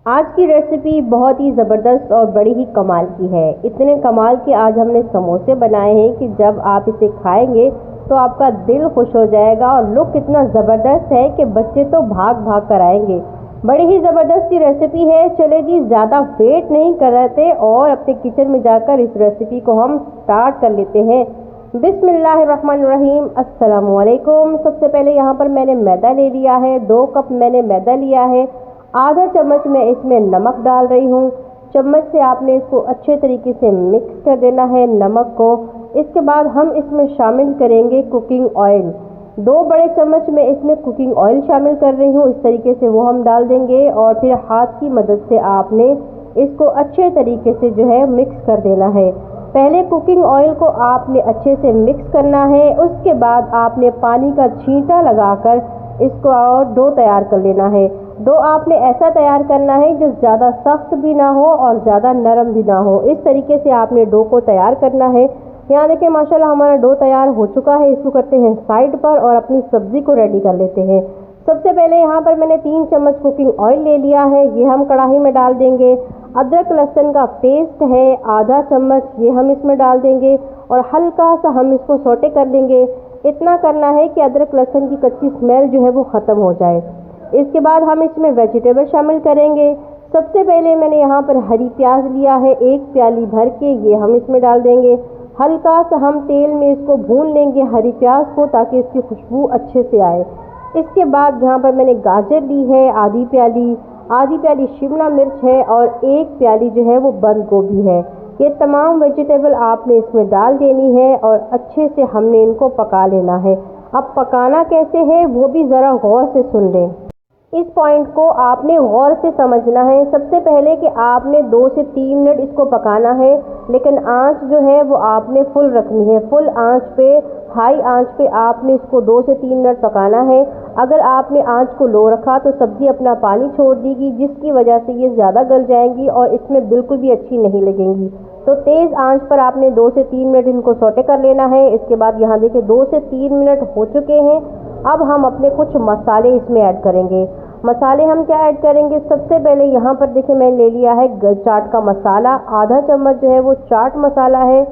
आज की रेसिपी बहुत ही ज़बरदस्त और बड़ी ही कमाल की है। इतने कमाल के आज हमने समोसे बनाए हैं कि जब आप इसे खाएंगे तो आपका दिल खुश हो जाएगा। और लुक इतना ज़बरदस्त है कि बच्चे तो भाग भाग कर आएंगे। बड़ी ही ज़बरदस्त सी रेसिपी है। चले जी, ज़्यादा वेट नहीं कर रहे थे और अपने किचन में जाकर इस रेसिपी को हम स्टार्ट कर लेते हैं। बिस्मिल्लाहिर्रहमानिर्रहीम, अस्सलामुअलैकुम। सबसे पहले यहाँ पर मैंने मैदा ले लिया है। 2 कप मैंने मैदा लिया है। आधा चम्मच मैं इसमें नमक डाल रही हूँ। चम्मच से आपने इसको अच्छे तरीके से मिक्स कर देना है नमक को। इसके बाद हम इसमें शामिल करेंगे कुकिंग ऑयल। 2 बड़े चम्मच मैं इसमें कुकिंग ऑयल शामिल कर रही हूँ। इस तरीके से वो हम डाल देंगे और फिर हाथ की मदद से आपने इसको अच्छे तरीके से जो है मिक्स कर देना है। पहले कुकिंग ऑयल को आपने अच्छे से मिक्स करना है। उसके बाद आपने पानी का छींटा लगाकर इसको और डो तैयार कर लेना है। डो आपने ऐसा तैयार करना है जो ज़्यादा सख्त भी ना हो और ज़्यादा नरम भी ना हो। इस तरीके से आपने डो को तैयार करना है। यहाँ देखिए माशाल्लाह हमारा डो तैयार हो चुका है। इसको करते हैं साइड पर और अपनी सब्जी को रेडी कर लेते हैं। सबसे पहले यहाँ पर मैंने 3 चम्मच कुकिंग ऑयल ले लिया है। ये हम कढ़ाई में डाल देंगे। अदरक लहसुन का पेस्ट है आधा चम्मच, ये हम इसमें डाल देंगे और हल्का सा हम इसको सौटे कर देंगे। इतना करना है कि अदरक लहसुन की कच्ची स्मेल जो है वो ख़त्म हो जाए। इसके बाद हम इसमें वेजिटेबल शामिल करेंगे। सबसे पहले मैंने यहाँ पर हरी प्याज लिया है 1 प्याली भर के, ये हम इसमें डाल देंगे। हल्का सा हम तेल में इसको भून लेंगे हरी प्याज को, ताकि इसकी खुशबू अच्छे से आए। इसके बाद यहाँ पर मैंने गाजर ली है आधी प्याली शिमला मिर्च है और 1 प्याली जो है वो बंद गोभी है। ये तमाम वेजिटेबल आपने इसमें डाल देनी है और अच्छे से हमने इनको पका लेना है। अब पकाना कैसे है वो भी ज़रा गौर से सुन लें। इस पॉइंट को आपने गौर से समझना है। सबसे पहले कि आपने 2 से 3 मिनट इसको पकाना है, लेकिन आंच जो है वो आपने फुल रखनी है। फुल आंच पे, हाई आंच पे आपने इसको 2 से 3 मिनट पकाना है। अगर आपने आंच को लो रखा तो सब्ज़ी अपना पानी छोड़ देगी, जिसकी वजह से ये ज़्यादा गल जाएंगी और इसमें बिल्कुल भी अच्छी नहीं लगेंगी। तो तेज़ आंच पर आपने 2 से 3 मिनट इनको सौटे कर लेना है। इसके बाद यहाँ देखिए 2 से 3 मिनट हो चुके हैं। अब हम अपने कुछ मसाले इसमें ऐड करेंगे। मसाले हम क्या ऐड करेंगे? सबसे पहले यहाँ पर देखिए मैंने ले लिया है चाट का मसाला, आधा चम्मच जो है वो चाट मसाला है।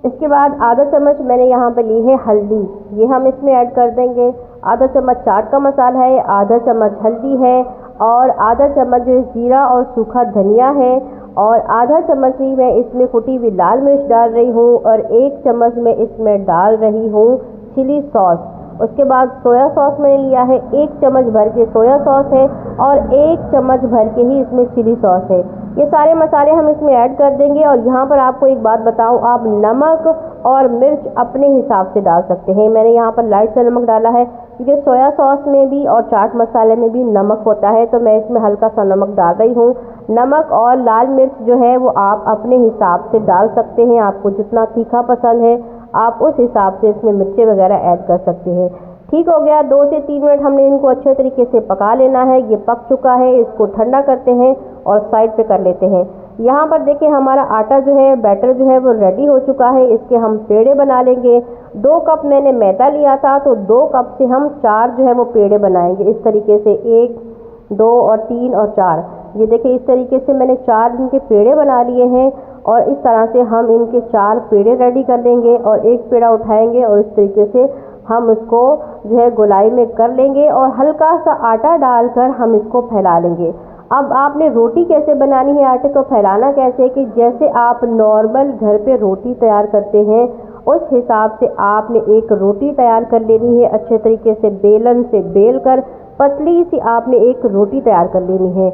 इसके बाद आधा चम्मच मैंने यहाँ पर ली है हल्दी, ये हम इसमें ऐड कर देंगे। आधा चम्मच चाट का मसाला है, आधा चम्मच हल्दी है और आधा चम्मच जो है जीरा और सूखा धनिया है और आधा चम्मच ही मैं इसमें कुटी हुई लाल मिर्च डाल रही हूँ और 1 चम्मच मैं इसमें डाल रही हूँ चिली सॉस। उसके बाद सोया सॉस मैंने लिया है, 1 चम्मच भर के सोया सॉस है और 1 चम्मच भर के ही इसमें चिली सॉस है। ये सारे मसाले हम इसमें ऐड कर देंगे। और यहाँ पर आपको एक बात बताऊँ, आप नमक और मिर्च अपने हिसाब से डाल सकते हैं। मैंने यहाँ पर लाइट सा नमक डाला है क्योंकि सोया सॉस में भी और चाट मसाले में भी नमक होता है, तो मैं इसमें हल्का सा नमक डाल रही हूँ। नमक और लाल मिर्च जो है वो आप अपने हिसाब से डाल सकते हैं। आपको जितना तीखा पसंद है आप उस हिसाब से इसमें मिर्ची वगैरह ऐड कर सकते हैं। ठीक हो गया। 2 से 3 मिनट हमने इनको अच्छे तरीके से पका लेना है। ये पक चुका है, इसको ठंडा करते हैं और साइड पे कर लेते हैं। यहाँ पर देखिए हमारा आटा जो है, बैटर जो है वो रेडी हो चुका है। इसके हम पेड़े बना लेंगे। 2 कप मैंने मैदा लिया था, तो 2 कप से हम 4 जो है वो पेड़े बनाएंगे। इस तरीके से 1, 2 और 3 और 4, ये देखिए इस तरीके से मैंने 4 इनके पेड़े बना लिए हैं। और इस तरह से हम इनके 4 पेड़े रेडी कर लेंगे और 1 पेड़ा उठाएंगे और इस तरीके से हम इसको जो है गोलाई में कर लेंगे और हल्का सा आटा डालकर हम इसको फैला लेंगे। अब आपने रोटी कैसे बनानी है, आटे को फैलाना कैसे, कि जैसे आप नॉर्मल घर पे रोटी तैयार करते हैं उस हिसाब से आपने एक रोटी तैयार कर लेनी है। अच्छे तरीके से बेलन से बेल कर पतली सी आपने एक रोटी तैयार कर लेनी है।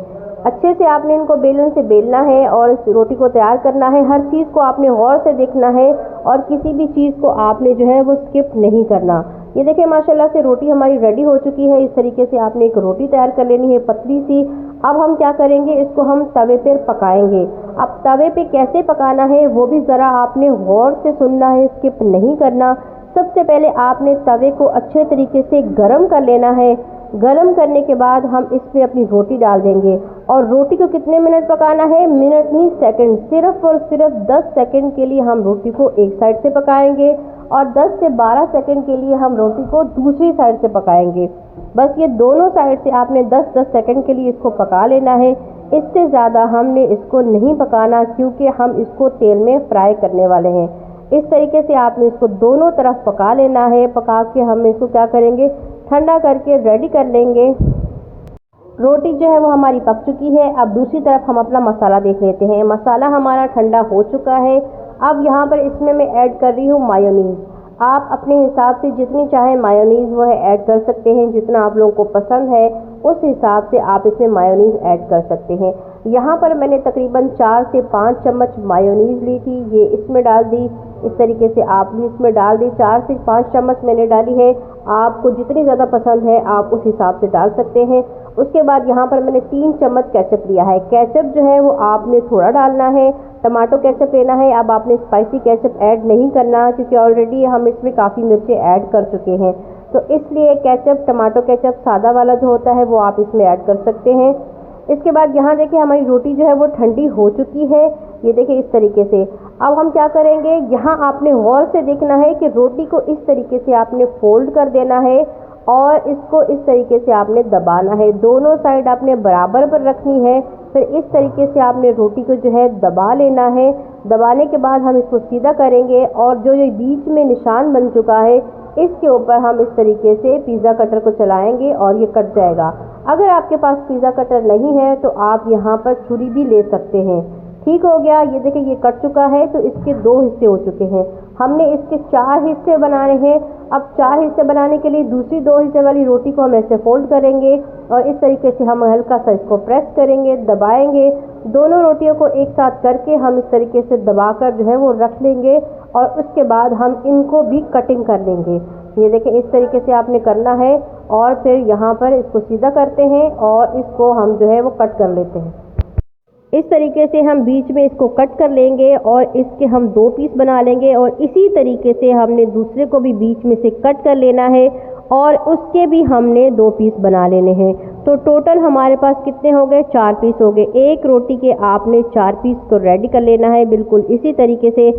अच्छे से आपने इनको बेलन से बेलना है और इस रोटी को तैयार करना है। हर चीज़ को आपने गौर से देखना है और किसी भी चीज़ को आपने जो है वो स्किप नहीं करना। ये देखिए माशाल्लाह से रोटी हमारी रेडी हो चुकी है। इस तरीके से आपने एक रोटी तैयार कर लेनी है पतली सी। अब हम क्या करेंगे, इसको हम तवे पर पकाएंगे। अब तवे पे कैसे पकाना है वो भी ज़रा आपने गौर से सुनना है, स्किप नहीं करना। सबसे पहले आपने तवे को अच्छे तरीके से गरम कर लेना है। गरम करने के बाद हम इसमें अपनी रोटी डाल देंगे और रोटी को कितने मिनट पकाना है, मिनट नहीं सेकंड, सिर्फ और सिर्फ 10 सेकंड के लिए हम रोटी को एक साइड से पकाएंगे और 10 से 12 सेकंड के लिए हम रोटी को दूसरी साइड से पकाएंगे। बस ये दोनों साइड से आपने 10-10 सेकंड के लिए इसको पका लेना है। इससे ज़्यादा हमने इसको नहीं पकाना, क्योंकि हम इसको तेल में फ्राई करने वाले हैं। इस तरीके से आपने इसको दोनों तरफ पका लेना है। पका के हम इसको क्या करेंगे, ठंडा करके रेडी कर लेंगे। रोटी जो है वो हमारी पक चुकी है। अब दूसरी तरफ हम अपना मसाला देख लेते हैं। मसाला हमारा ठंडा हो चुका है। अब यहाँ पर इसमें मैं ऐड कर रही हूँ मायोनीज़। आप अपने हिसाब से जितनी चाहें मायोनीज़ वो है ऐड कर सकते हैं, जितना आप लोगों को पसंद है उस हिसाब से आप इसमें मायोनीज़ ऐड कर सकते हैं। यहाँ पर मैंने तकरीबन 4 से 5 चम्मच मायोनीज़ ली थी, ये इसमें डाल दी। इस तरीके से आप भी इसमें डाल दी। 4 से 5 चम्मच मैंने डाली है। आपको जितनी ज़्यादा पसंद है आप उस हिसाब से डाल सकते हैं। उसके बाद यहाँ पर मैंने 3 चम्मच केचप लिया है। केचप जो है वो आपने थोड़ा डालना है, टमाटो केचप लेना है। अब आपने स्पाइसी केचप ऐड नहीं करना, क्योंकि ऑलरेडी हम इसमें काफ़ी मिर्चें ऐड कर चुके हैं, तो इसलिए केचप, टमाटो केचप सादा वाला जो होता है वो आप इसमें ऐड कर सकते हैं। इसके बाद यहाँ देखिए हमारी रोटी जो है वो ठंडी हो चुकी है। ये देखिए इस तरीके से। अब हम क्या करेंगे, यहाँ आपने गौर से देखना है कि रोटी को इस तरीके से आपने फोल्ड कर देना है और इसको इस तरीके से आपने दबाना है। दोनों साइड आपने बराबर पर रखनी है। फिर इस तरीके से आपने रोटी को जो है दबा लेना है। दबाने के बाद हम इसको सीधा करेंगे और जो ये बीच में निशान बन चुका है इसके ऊपर हम इस तरीके से पिज़्ज़ा कटर को चलाएंगे और ये कट जाएगा। अगर आपके पास पिज़्ज़ा कटर नहीं है तो आप यहाँ पर छुरी भी ले सकते हैं। ठीक हो गया। ये देखिए ये कट चुका है, तो इसके 2 हिस्से हो चुके हैं। हमने इसके 4 हिस्से बनाने हैं। अब 4 हिस्से बनाने के लिए दूसरी 2 हिस्से वाली रोटी को हम ऐसे फोल्ड करेंगे और इस तरीके से हम हल्का सा इसको प्रेस करेंगे, दबाएंगे। दोनों रोटियों को एक साथ करके हम इस तरीके से दबाकर जो है वो रख लेंगे और उसके बाद हम इनको भी कटिंग कर लेंगे। ये देखिए इस तरीके से आपने करना है और फिर यहाँ पर इसको सीधा करते हैं और इसको हम जो है वो कट कर लेते हैं। इस तरीके से हम बीच में इसको कट कर लेंगे और इसके हम 2 पीस बना लेंगे और इसी तरीके से हमने दूसरे को भी बीच में से कट कर लेना है और उसके भी हमने 2 पीस बना लेने हैं। तो टोटल हमारे पास कितने हो गए, 4 पीस हो गए। एक रोटी के आपने 4 पीस को रेडी कर लेना है। बिल्कुल इसी तरीके से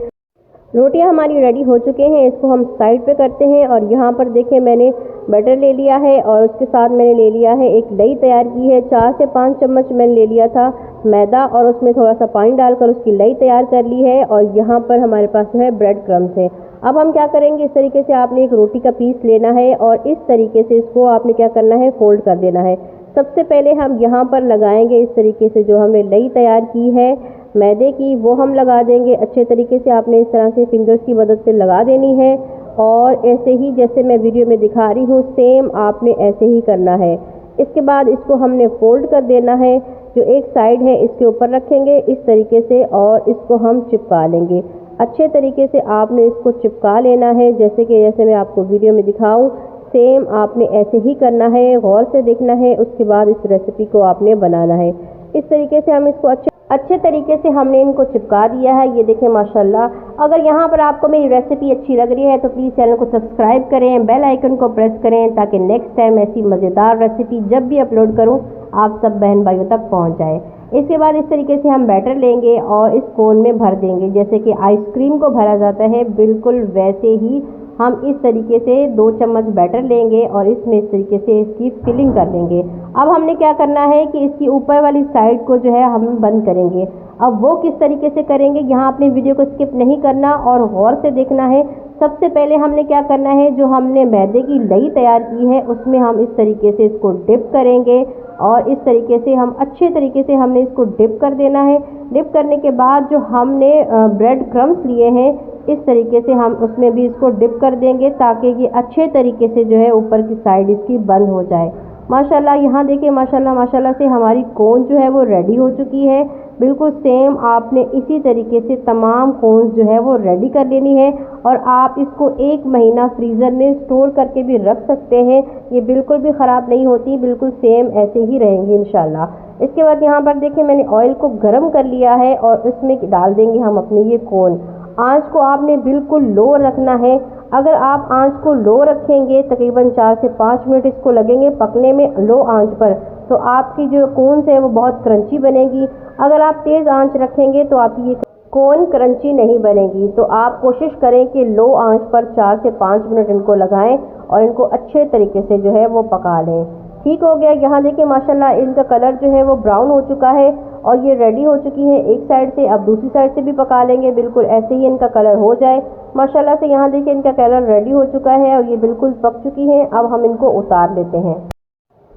रोटियां हमारी रेडी हो चुके हैं। इसको हम साइड पे करते हैं और यहाँ पर देखें मैंने बटर ले लिया है और उसके साथ मैंने ले लिया है एक दही तैयार की है। 4 से 5 चम्मच मैंने ले लिया था मैदा और उसमें थोड़ा सा पानी डालकर उसकी लई तैयार कर ली है और यहाँ पर हमारे पास जो है ब्रेड क्रम्स है। अब हम क्या करेंगे, इस तरीके से आपने एक रोटी का पीस लेना है और इस तरीके से इसको आपने क्या करना है, फोल्ड कर देना है। सबसे पहले हम यहाँ पर लगाएंगे इस तरीके से जो हमने लई तैयार की है मैदे की, वो हम लगा देंगे। अच्छे तरीके से आपने इस तरह से फिंगर्स की मदद से लगा देनी है और ऐसे ही जैसे मैं वीडियो में दिखा रही हूँ सेम आपने ऐसे ही करना है। इसके बाद इसको हमने फोल्ड कर देना है। जो एक साइड है इसके ऊपर रखेंगे इस तरीके से और इसको हम चिपका लेंगे। अच्छे तरीके से आपने इसको चिपका लेना है, जैसे मैं आपको वीडियो में दिखाऊं सेम आपने ऐसे ही करना है। गौर से देखना है, उसके बाद इस रेसिपी को आपने बनाना है। इस तरीके से हम इसको अच्छे तरीके से हमने इनको चिपका दिया है। ये देखें माशाल्लाह। अगर यहाँ पर आपको मेरी रेसिपी अच्छी लग रही है तो प्लीज़ चैनल को सब्सक्राइब करें, बेल आइकन को प्रेस करें ताकि नेक्स्ट टाइम ऐसी मज़ेदार रेसिपी जब भी अपलोड करूँ आप सब बहन भाइयों तक पहुँच जाए। इसके बाद इस तरीके से हम बैटर लेंगे और इस कोन में भर देंगे, जैसे कि आइसक्रीम को भरा जाता है बिल्कुल वैसे ही हम इस तरीके से 2 चम्मच बैटर लेंगे और इसमें इस तरीके से इसकी फिलिंग कर लेंगे। अब हमने क्या करना है कि इसकी ऊपर वाली साइड को जो है हम बंद करेंगे। अब वो किस तरीके से करेंगे, यहाँ अपने वीडियो को स्किप नहीं करना और गौर से देखना है। सबसे पहले हमने क्या करना है, जो हमने मैदे की लई तैयार की है उसमें हम इस तरीके से इसको डिप करेंगे और इस तरीके से हम अच्छे तरीके से हमने इसको डिप कर देना है। डिप करने के बाद जो हमने ब्रेड क्रम्स लिए हैं इस तरीके से हम उसमें भी इसको डिप कर देंगे ताकि ये अच्छे तरीके से जो है ऊपर की साइड इसकी बंद हो जाए। माशाल्लाह यहाँ देखिए माशाल्लाह से हमारी कोन जो है वो रेडी हो चुकी है। बिल्कुल सेम आपने इसी तरीके से तमाम कोन्स जो है वो रेडी कर लेनी है और आप इसको 1 महीना फ्रीज़र में स्टोर करके भी रख सकते हैं। ये बिल्कुल भी ख़राब नहीं होती, बिल्कुल सेम ऐसे ही रहेंगी इंशाल्लाह। इसके बाद यहाँ पर देखिए मैंने ऑयल को गर्म कर लिया है और उसमें डाल देंगे हम अपने ये कोन। आंच को आपने बिल्कुल लो रखना है। अगर आप आंच को लो रखेंगे तकरीबन 4 से 5 मिनट इसको लगेंगे पकने में लो आंच पर, तो आपकी जो कोन्स है वो बहुत क्रंची बनेगी। अगर आप तेज़ आंच रखेंगे तो आपकी ये कोन क्रंची नहीं बनेगी। तो आप कोशिश करें कि लो आंच पर 4 से 5 मिनट इनको लगाएं और इनको अच्छे तरीके से जो है वो पका लें। ठीक हो गया। यहाँ देखिए माशाल्लाह इनका कलर जो है वो ब्राउन हो चुका है और ये रेडी हो चुकी है एक साइड से। अब दूसरी साइड से भी पका लेंगे, बिल्कुल ऐसे ही इनका कलर हो जाए माशाल्लाह से। यहाँ देखिए इनका कलर रेडी हो चुका है और ये बिल्कुल पक चुकी है। अब हम इनको उतार लेते हैं।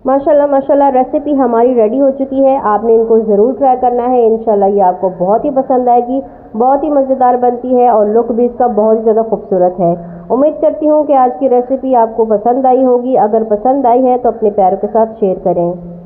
माशाल्लाह माशाल्लाह रेसिपी हमारी रेडी हो चुकी है। आपने इनको ज़रूर ट्राई करना है, इंशाल्लाह ये आपको बहुत ही पसंद आएगी। बहुत ही मज़ेदार बनती है और लुक भी इसका बहुत ही ज़्यादा खूबसूरत है। उम्मीद करती हूँ कि आज की रेसिपी आपको पसंद आई होगी। अगर पसंद आई है तो अपने प्यारों के साथ शेयर करें।